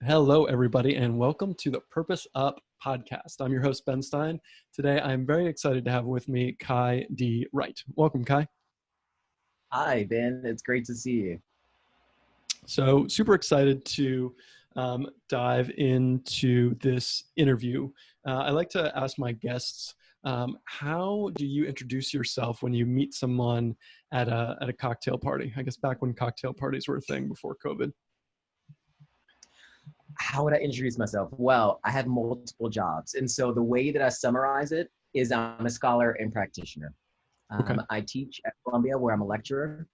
Hello, everybody, and welcome to the Purpose Up podcast. I'm your host, Ben Stein. Today, I'm very excited to have with me Kai D. Wright. Welcome, Kai. Hi, Ben. It's great to see you. So super excited to dive into this interview. I like to ask my guests, how do you introduce yourself when you meet someone at a cocktail party? I guess back when cocktail parties were a thing before COVID. How would I introduce myself? Well, I have multiple jobs. And so the way that I summarize it is I'm a scholar and practitioner. Okay. I teach at Columbia where I'm a lecturer,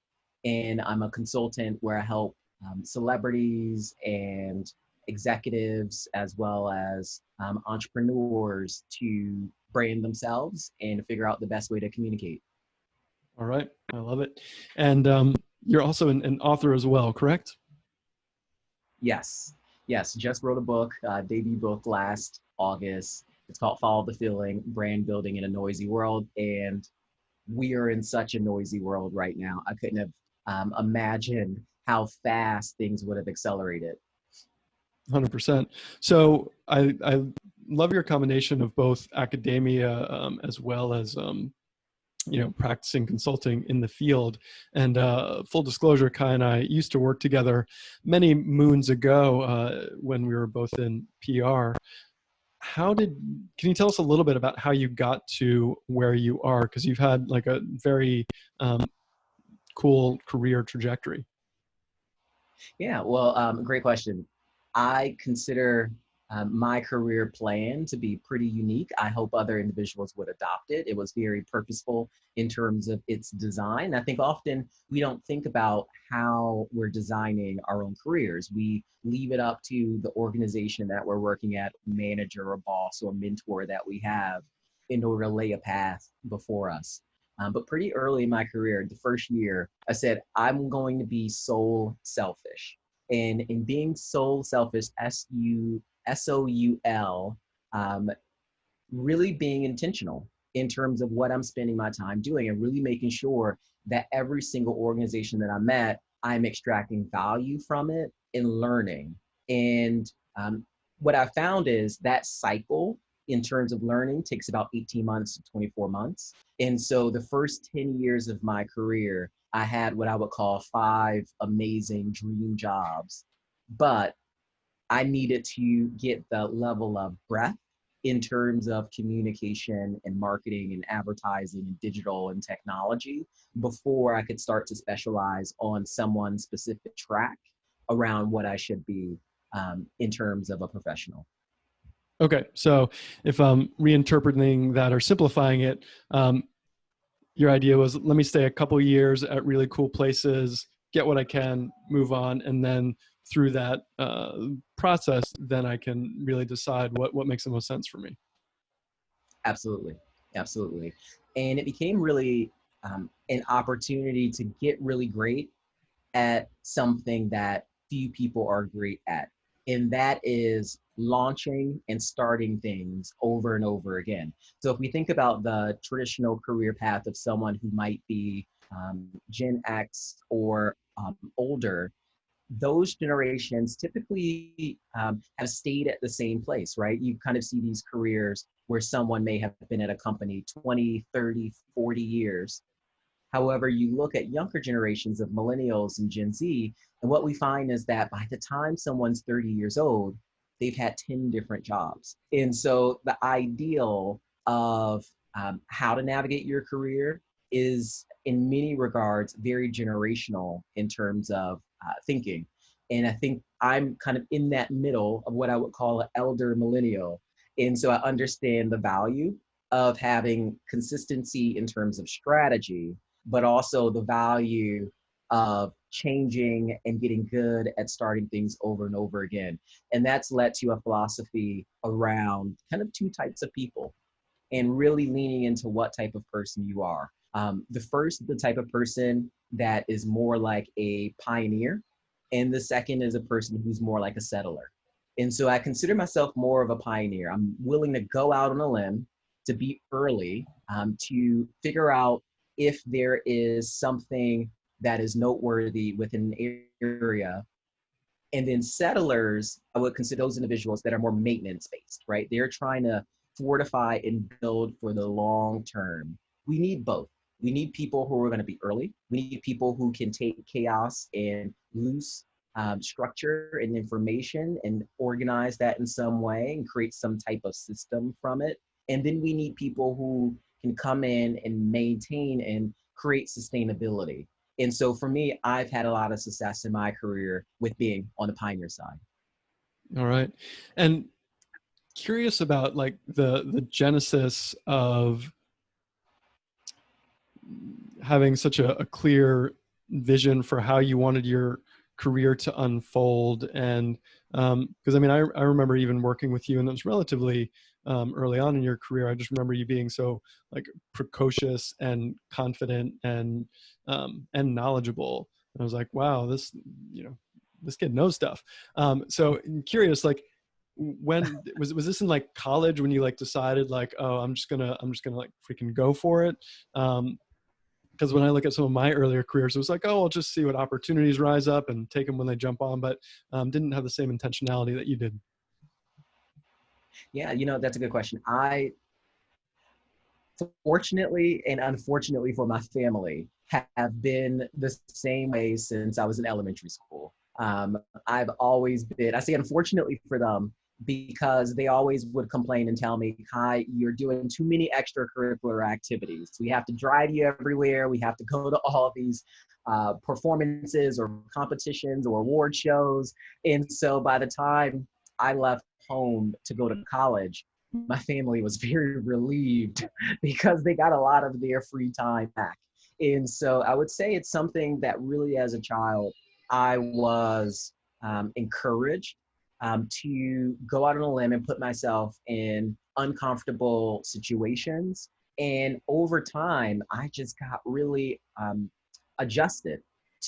and I'm a consultant where I help celebrities and executives as well as entrepreneurs to brand themselves and figure out the best way to communicate. All right. I love it. And you're also an author as well, correct? Yes, yes. Just wrote a book, debut book last August. It's called Follow the Feeling, Brand Building in a Noisy World. And we are in such a noisy world right now. I couldn't have imagined how fast things would have accelerated. 100%. So I love your combination of both academia as well as practicing consulting in the field. And full disclosure, Kai and I used to work together many moons ago when we were both in PR. Can you tell us a little bit about how you got to where you are? Because you've had like a very cool career trajectory. Yeah, well, great question. I consider my career plan to be pretty unique. I hope other individuals would adopt it. It was very purposeful in terms of its design. I think often we don't think about how we're designing our own careers. We leave it up to the organization that we're working at, manager or boss or mentor that we have in order to lay a path before us. But pretty early in my career, the first year, I said, I'm going to be soul selfish. And in being soul selfish, SOUL, really being intentional in terms of what I'm spending my time doing and really making sure that every single organization that I'm at, I'm extracting value from it and learning. And what I found is that cycle in terms of learning takes about 18 months to 24 months. And so the first 10 years of my career, I had what I would call 5 amazing dream jobs. But I needed to get the level of breadth in terms of communication and marketing and advertising and digital and technology before I could start to specialize on someone's specific track around what I should be in terms of a professional. Okay, so if I'm reinterpreting that or simplifying it, your idea was, let me stay a couple years at really cool places, get what I can, move on, and then through that process, then I can really decide what makes the most sense for me. Absolutely, absolutely. And it became really an opportunity to get really great at something that few people are great at. And that is launching and starting things over and over again. So if we think about the traditional career path of someone who might be Gen X or older, those generations typically have stayed at the same place, right? You kind of see these careers where someone may have been at a company 20, 30, 40 years. However, you look at younger generations of millennials and Gen Z, and what we find is that by the time someone's 30 years old, they've had 10 different jobs. And so the ideal of how to navigate your career is in many regards very generational in terms of thinking. And I think I'm kind of in that middle of what I would call an elder millennial. And so I understand the value of having consistency in terms of strategy, but also the value of changing and getting good at starting things over and over again. And that's led to a philosophy around kind of 2 types of people and really leaning into what type of person you are. The first, the type of person that is more like a pioneer, and the second is a person who's more like a settler. And so I consider myself more of a pioneer. I'm willing to go out on a limb, to be early, to figure out if there is something that is noteworthy within an area And then settlers, I would consider those individuals that are more maintenance based, right? They're trying to fortify and build for the long term. We need both. We need people who are going to be early. We need people who can take chaos and loose structure and information and organize that in some way and create some type of system from it. And then we need people who can come in and maintain and create sustainability. And so for me, I've had a lot of success in my career with being on the pioneer side. All right. And curious about like the genesis of having such a clear vision for how you wanted your career to unfold. And because I mean, I remember even working with you, and it was relatively early on in your career. I just remember you being so like precocious and confident and knowledgeable. And I was like, wow, this, you know, this kid knows stuff. So I'm curious, like, when was this in like college when you like decided like, oh, I'm just gonna like freaking go for it? Because when I look at some of my earlier careers, it was like, oh, I'll just see what opportunities rise up and take them when they jump on, but didn't have the same intentionality that you did. Yeah, that's a good question. I, fortunately and unfortunately for my family, have been the same way since I was in elementary school. I've always been, I say unfortunately for them, because they always would complain and tell me, Kai, you're doing too many extracurricular activities. We have to drive you everywhere. We have to go to all these performances or competitions or award shows. And so by the time I left home to go to college, my family was very relieved because they got a lot of their free time back. And so I would say it's something that really, as a child, I was encouraged to go out on a limb and put myself in uncomfortable situations. And over time, I just got really adjusted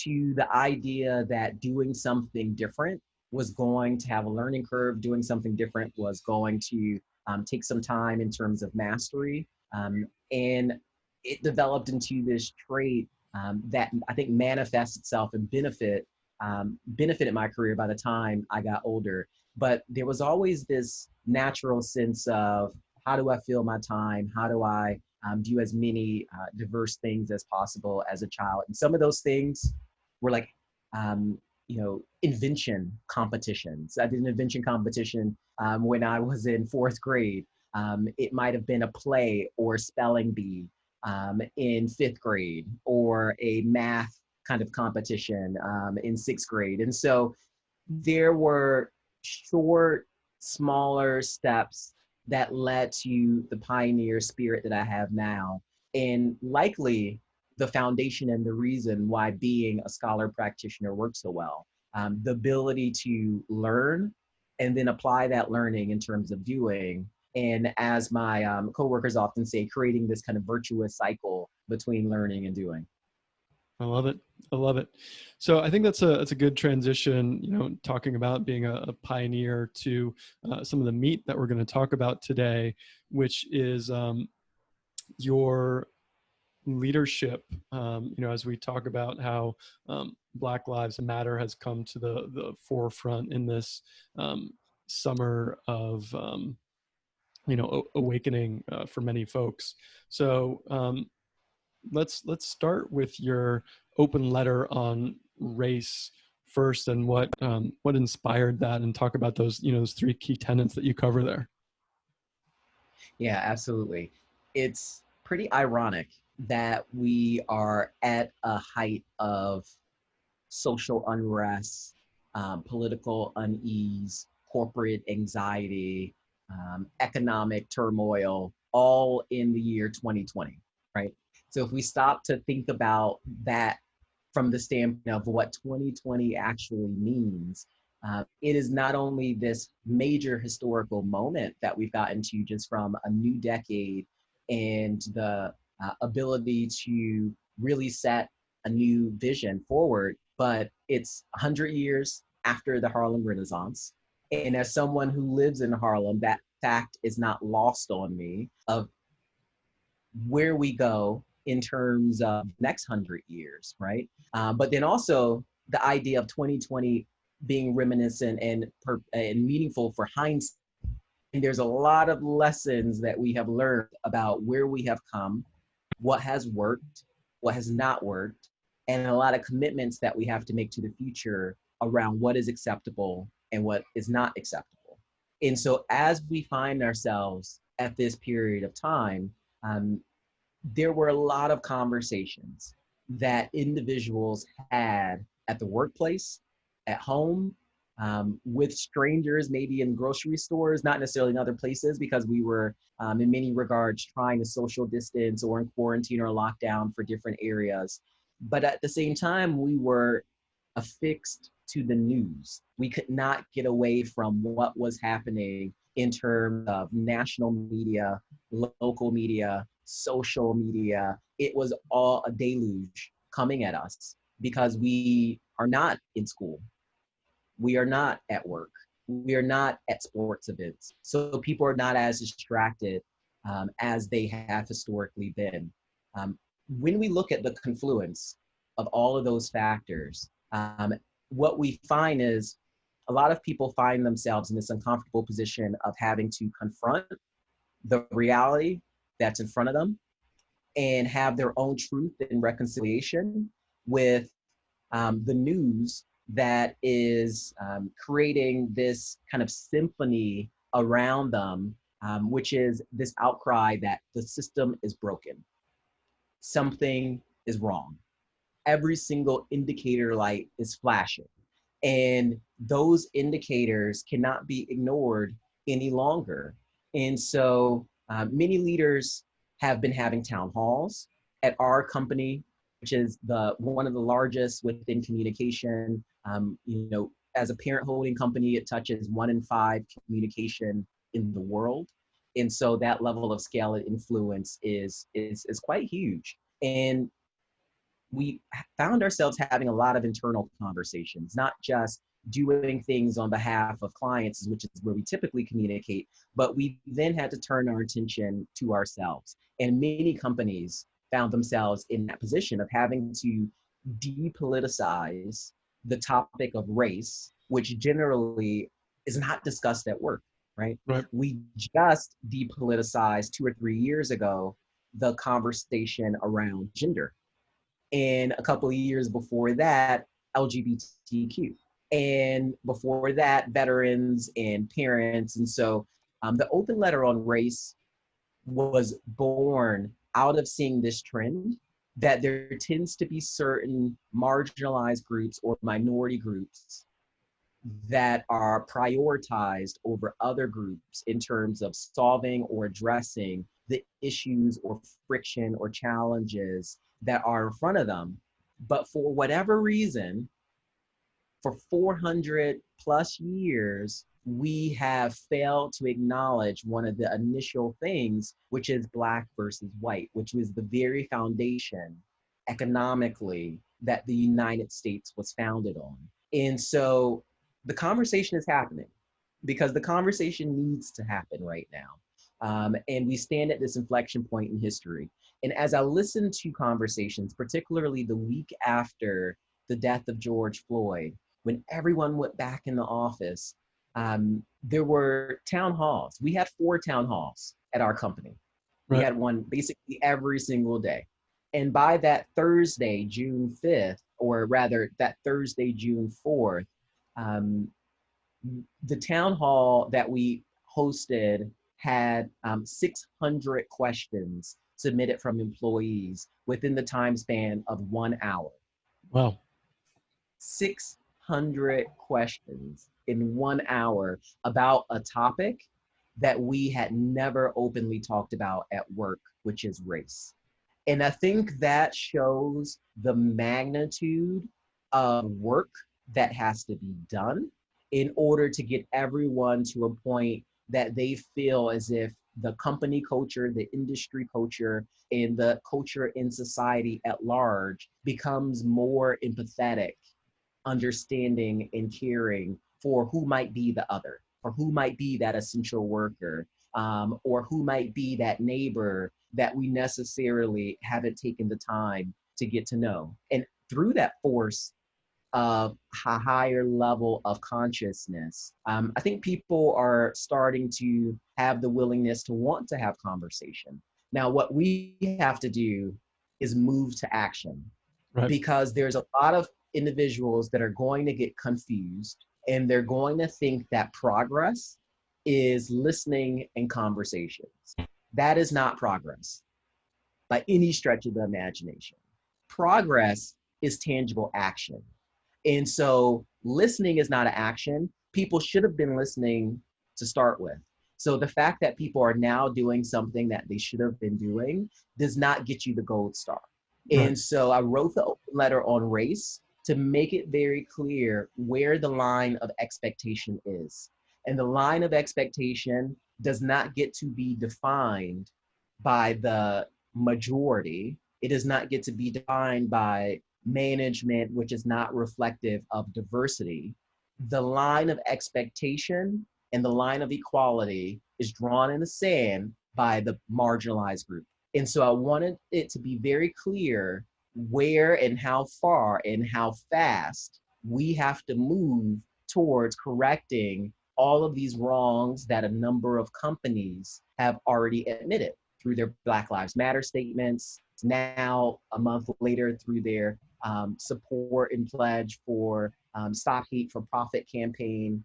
to the idea that doing something different was going to have a learning curve, doing something different was going to take some time in terms of mastery. And it developed into this trait that I think manifests itself and benefited my career by the time I got older. But there was always this natural sense of how do I fill my time? How do I do as many diverse things as possible as a child? And some of those things were like, invention competitions. I did an invention competition when I was in fourth grade. It might have been a play or spelling bee in fifth grade, or a math kind of competition in sixth grade. And so there were short, smaller steps that led to the pioneer spirit that I have now. And likely the foundation and the reason why being a scholar practitioner works so well. The ability to learn and then apply that learning in terms of doing. And as my coworkers often say, creating this kind of virtuous cycle between learning and doing. I love it. I love it. So I think that's a good transition, you know, talking about being a pioneer to some of the meat that we're going to talk about today, which is your leadership. As we talk about how Black Lives Matter has come to the forefront in this summer of awakening for many folks. So let's start with your open letter on race first, and what inspired that, and talk about those those three key tenets that you cover there. Yeah, absolutely. It's pretty ironic that we are at a height of social unrest, political unease, corporate anxiety, economic turmoil, all in the year 2020, right? So if we stop to think about that from the standpoint of what 2020 actually means, it is not only this major historical moment that we've gotten to just from a new decade and the ability to really set a new vision forward, but it's 100 years after the Harlem Renaissance. And as someone who lives in Harlem, that fact is not lost on me of where we go in terms of next 100 years, right? But then also the idea of 2020 being reminiscent and meaningful for hindsight. And there's a lot of lessons that we have learned about where we have come, what has worked, what has not worked, and a lot of commitments that we have to make to the future around what is acceptable and what is not acceptable. And so as we find ourselves at this period of time, there were a lot of conversations that individuals had at the workplace, at home, with strangers, maybe in grocery stores, not necessarily in other places, because we were, in many regards, trying to social distance or in quarantine or lockdown for different areas. But at the same time, we were affixed to the news. We could not get away from what was happening in terms of national media, local media, social media. It was all a deluge coming at us because we are not in school. We are not at work. We are not at sports events. So people are not as distracted as they have historically been. When we look at the confluence of all of those factors, what we find is a lot of people find themselves in this uncomfortable position of having to confront the reality that's in front of them and have their own truth and reconciliation with the news that is creating this kind of symphony around them, which is this outcry that the system is broken. Something is wrong. Every single indicator light is flashing. And those indicators cannot be ignored any longer. And so many leaders have been having town halls at our company, which is one of the largest within communication. As a parent holding company, it touches 1 in 5 communication in the world. And so that level of scale and influence is quite huge. And we found ourselves having a lot of internal conversations, not just doing things on behalf of clients, which is where we typically communicate, but we then had to turn our attention to ourselves. And many companies found themselves in that position of having to depoliticize the topic of race, which generally is not discussed at work, right? Right. We just depoliticized 2 or 3 years ago the conversation around gender. And a couple of years before that, LGBTQ. And before that, veterans and parents. And so the open letter on race was born out of seeing this trend that there tends to be certain marginalized groups or minority groups that are prioritized over other groups in terms of solving or addressing the issues or friction or challenges that are in front of them. But for whatever reason, for 400 plus years, we have failed to acknowledge one of the initial things, which is Black versus white, which was the very foundation economically that the United States was founded on. And so the conversation is happening because the conversation needs to happen right now. And we stand at this inflection point in history. And as I listen to conversations, particularly the week after the death of George Floyd, when everyone went back in the office, there were town halls. We had 4 town halls at our company. We Right. had one basically every single day. And by that Thursday, June 5th, or rather that Thursday, June 4th, the town hall that we hosted had 600 questions submitted from employees within the time span of 1 hour. Wow. 600 questions in 1 hour about a topic that we had never openly talked about at work, which is race. And I think that shows the magnitude of work that has to be done in order to get everyone to a point that they feel as if the company culture, the industry culture, and the culture in society at large becomes more empathetic, understanding, and caring for who might be the other, or who might be that essential worker, or who might be that neighbor that we necessarily haven't taken the time to get to know. And through that force of a higher level of consciousness. I think people are starting to have the willingness to want to have conversation. Now, what we have to do is move to action, Right. because there's a lot of individuals that are going to get confused, and they're going to think that progress is listening and conversations. That is not progress by any stretch of the imagination. Progress is tangible action. And so listening is not an action. People should have been listening to start with. So the fact that people are now doing something that they should have been doing does not get you the gold star. Right. And so I wrote the open letter on race to make it very clear where the line of expectation is. And the line of expectation does not get to be defined by the majority. It does not get to be defined by management, which is not reflective of diversity. The line of expectation and the line of equality is drawn in the sand by the marginalized group. And so I wanted it to be very clear where and how far and how fast we have to move towards correcting all of these wrongs that a number of companies have already admitted through their Black Lives Matter statements, now a month later through their support and pledge for Stop Hate for Profit campaign.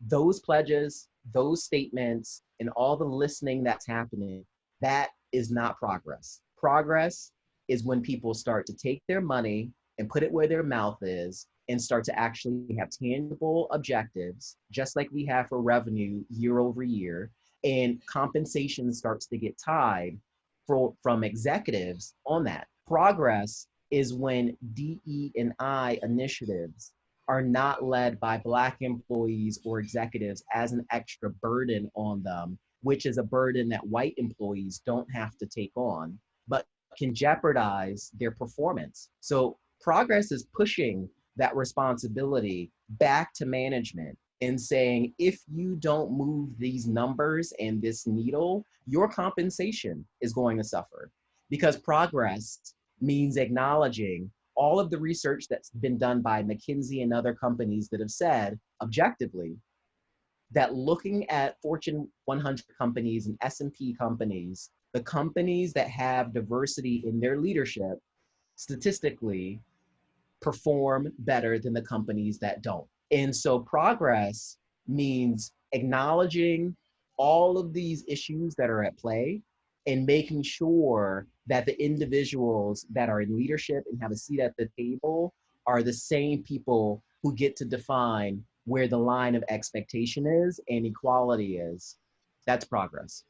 Those pledges, those statements, and all the listening that's happening, that is not progress. Progress is when people start to take their money and put it where their mouth is and start to actually have tangible objectives, just like we have for revenue year over year, and compensation starts to get tied from executives on that. Progress is when DE&I initiatives are not led by Black employees or executives as an extra burden on them, which is a burden that white employees don't have to take on, but can jeopardize their performance. So progress is pushing that responsibility back to management and saying, if you don't move these numbers and this needle, your compensation is going to suffer. Because progress means acknowledging all of the research that's been done by McKinsey and other companies that have said objectively that looking at Fortune 100 companies and S&P companies, the companies that have diversity in their leadership statistically perform better than the companies that don't. And so progress means acknowledging all of these issues that are at play and making sure that the individuals that are in leadership and have a seat at the table are the same people who get to define where the line of expectation is and equality is. That's progress.